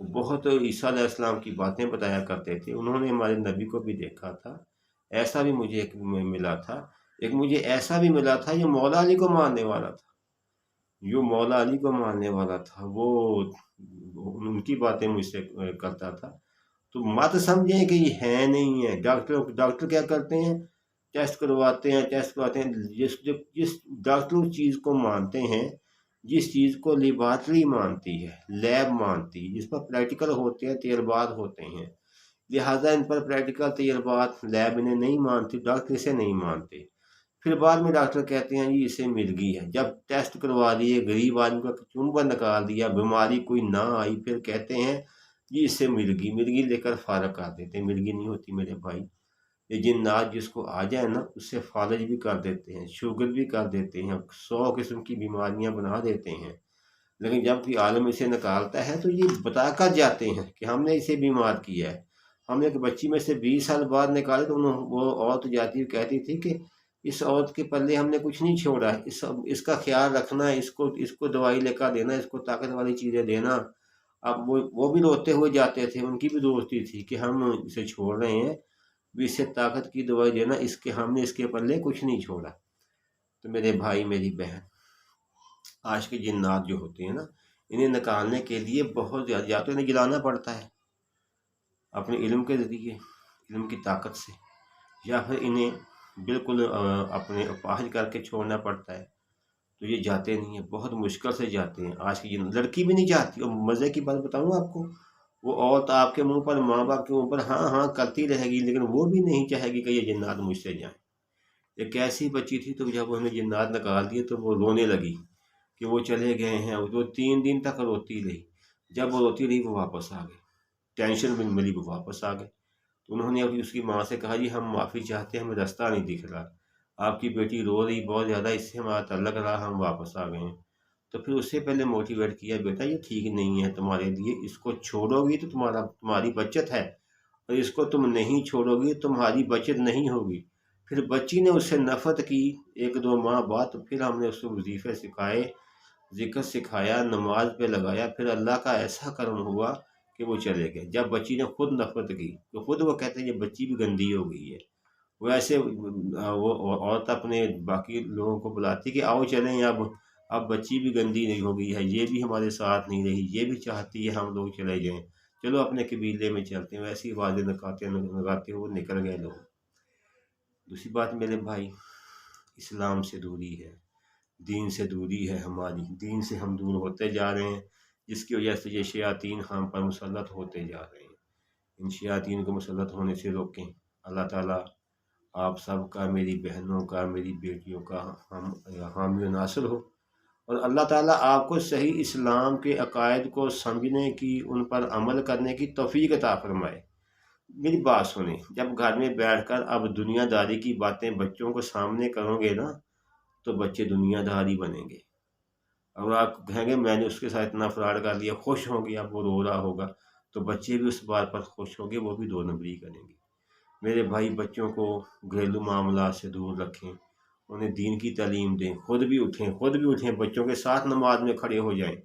بہت عیسیٰ علیہ السلام کی باتیں بتایا کرتے تھے، انہوں نے ہمارے نبی کو بھی دیکھا تھا۔ ایسا بھی مجھے ایک ملا تھا، ایک مجھے ایسا بھی ملا تھا جو مولا علی کو ماننے والا تھا، جو مولا علی کو ماننے والا تھا، وہ ان کی باتیں مجھ سے کرتا تھا۔ تو مت سمجھیں کہ یہ ہے نہیں ہے، ڈاکٹر کیا کرتے ہیں، ٹیسٹ کرواتے ہیں، جس ڈاکٹر اس چیز کو مانتے ہیں، جس چیز کو لیبارٹری مانتی ہے، لیب مانتی ہے، جس پر پریکٹیکل ہوتے ہیں، تجربات ہوتے ہیں، لہٰذا ان پر پریکٹیکل تجربات لیب انہیں نہیں مانتی، ڈاکٹر اسے نہیں مانتے۔ پھر بعد میں ڈاکٹر کہتے ہیں جی اسے مرگی ہے، جب ٹیسٹ کروا دیے، غریب آدمی کا چنبا نکال دیا، بیماری کوئی نہ آئی، پھر کہتے ہیں جی اس سے مرگی لے کر فارغ کر دیتے ہیں۔ مرگی نہیں ہوتی میرے بھائی، یہ جنات جس کو آ جائے نا اس سے فالج بھی کر دیتے ہیں، شوگر بھی کر دیتے ہیں، 100 قسم کی بیماریاں بنا دیتے ہیں، لیکن جب کوئی عالم اسے نکالتا ہے تو یہ بتا کر جاتے ہیں کہ ہم نے اسے بیمار کیا ہے۔ ہم نے ایک بچی میں سے 20 سال بعد نکالے تو وہ عورت جاتی کہتی تھی کہ اس عورت کے پلے ہم نے کچھ نہیں چھوڑا، اس کا خیال رکھنا، اس کو دوائی لے کر دینا، اس کو طاقت والی چیزیں دینا۔ اب وہ بھی روتے ہوئے جاتے تھے، ان کی بھی دوستی تھی کہ ہم اسے چھوڑ رہے ہیں، بھی اسے طاقت کی دوائی دینا، ہم نے اس کے پلے کچھ نہیں چھوڑا۔ تو میرے بھائی میری بہن، آج کے جنات جو ہوتے ہیں نا، انہیں نکالنے کے لیے بہت زیادہ، یا تو انہیں جلانا پڑتا ہے اپنے علم کے ذریعے، علم کی طاقت سے، یا پھر انہیں بالکل اپنے اپاہج کر کے چھوڑنا پڑتا ہے۔ تو یہ جاتے نہیں ہیں، بہت مشکل سے جاتے ہیں۔ آج کی لڑکی بھی نہیں چاہتی، اور مزے کی بات بتاؤں آپ کو، وہ عورت آپ کے منہ پر، ماں باپ کے منہ پر ہاں ہاں کرتی رہے گی، لیکن وہ بھی نہیں چاہے گی کہ یہ جنات مجھ سے جائیں۔ ایک ایسی بچی تھی، تو جب انہیں جنات نکال دیے تو وہ رونے لگی کہ وہ چلے گئے ہیں، وہ 3 دن تک روتی رہی۔ جب وہ روتی رہی وہ واپس آ گئی، ٹینشن میں ملی، وہ واپس آ گئے۔ تو انہوں نے ابھی اس کی ماں سے کہا جی ہم معافی چاہتے ہیں، ہمیں راستہ نہیں دکھ رہا، آپ کی بیٹی رو رہی بہت زیادہ، اس سے ہمارا تعلق رہا، ہم واپس آ گئے ہیں۔ تو پھر اس سے پہلے موٹیویٹ کیا، بیٹا یہ ٹھیک نہیں ہے تمہارے لیے، اس کو چھوڑو گی تو تمہاری بچت ہے، اور اس کو تم نہیں چھوڑو گی تمہاری بچت نہیں ہوگی۔ پھر بچی نے اس سے نفرت کی 1-2 ماہ بعد، تو پھر ہم نے اس کو وظیفے سکھائے، ذکر سکھایا، نماز پہ لگایا، پھر اللہ کا ایسا کرم ہوا کہ وہ چلے گئے۔ جب بچی نے خود نفرت کی تو خود وہ کہتے ہیں یہ بچی بھی گندی ہو گئی ہے، وہ ایسے وہ عورت اپنے باقی لوگوں کو بلاتی کہ آؤ چلیں، اب بچی بھی گندی نہیں ہو گئی ہے، یہ بھی ہمارے ساتھ نہیں رہی، یہ بھی چاہتی ہے ہم لوگ چلے جائیں، چلو اپنے قبیلے میں چلتے ہیں، ویسی آوازیں لگاتے وہ نکل گئے لوگ۔ دوسری بات میرے بھائی، اسلام سے دوری ہے، دین سے دوری ہے ہماری، دین سے ہم دور ہوتے جا رہے ہیں، جس کی وجہ سے یہ شیاطین ہم پر مسلط ہوتے جا رہے ہیں۔ ان شیاطین کو مسلط ہونے سے روکیں۔ اللہ تعالیٰ آپ سب کا، میری بہنوں کا، میری بیٹیوں کا حامی و ناصر ہو، اور اللہ تعالیٰ آپ کو صحیح اسلام کے عقائد کو سمجھنے کی، ان پر عمل کرنے کی توفیق عطا فرمائے۔ میری بات سنیں، جب گھر میں بیٹھ کر اب دنیا داری کی باتیں بچوں کو سامنے کرو گے نا، تو بچے دنیا داری بنیں گے، اور آپ کہیں گے میں نے اس کے ساتھ اتنا فراڈ کر لیا، خوش ہوں گے، اب وہ رو رہا ہوگا تو بچے بھی اس بات پر خوش ہوں گے، وہ بھی 2 نمبری کریں گے۔ میرے بھائی بچوں کو گھریلو معاملات سے دور رکھیں، انہیں دین کی تعلیم دیں، خود بھی اٹھیں، بچوں کے ساتھ نماز میں کھڑے ہو جائیں۔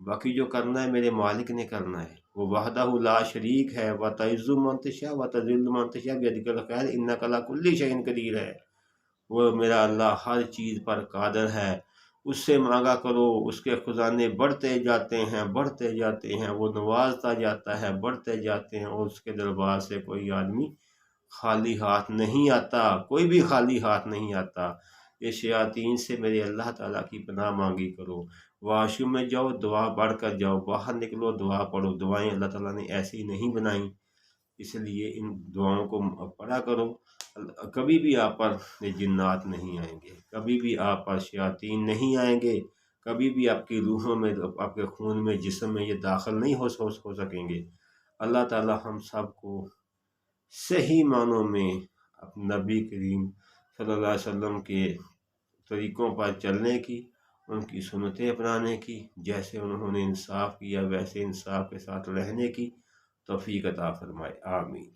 باقی جو کرنا ہے میرے مالک نے کرنا ہے، وہ وحدہ لا شریک ہے، وَتَعِزُّ مَن تَشَاءُ وَتُذِلُّ مَن تَشَاءُ بِیَدِکَ الْخَیرُ إِنَّکَ عَلیٰ کُلِّ شَیْءٍ قدیر ہے۔ وہ میرا اللہ ہر چیز پر قادر ہے، اس سے مانگا کرو، اس کے خزانے بڑھتے جاتے ہیں، وہ نوازتا جاتا ہے، بڑھتے جاتے ہیں، اور اس کے دربار سے کوئی آدمی خالی ہاتھ نہیں آتا، کوئی بھی خالی ہاتھ نہیں آتا۔ یہ شیاطین سے میرے اللہ تعالیٰ کی پناہ مانگی کرو، واش روم میں جاؤ دعا پڑھ کر جاؤ، باہر نکلو دعا پڑھو، دعائیں اللہ تعالیٰ نے ایسی نہیں بنائیں، اس لیے ان دعاؤں کو پڑھا کرو۔ کبھی بھی آپ پر یہ جنات نہیں آئیں گے، کبھی بھی آپ پر شیاطین نہیں آئیں گے، کبھی بھی آپ کی روحوں میں، آپ کے خون میں، جسم میں یہ داخل نہیں ہو سکیں گے۔ اللہ تعالیٰ ہم سب کو صحیح معنوں میں نبی کریم صلی اللہ علیہ وسلم کے طریقوں پر چلنے کی، ان کی سنتیں اپنانے کی، جیسے انہوں نے انصاف کیا ویسے انصاف کے ساتھ رہنے کی توفیق عطا فرمائے، آمین۔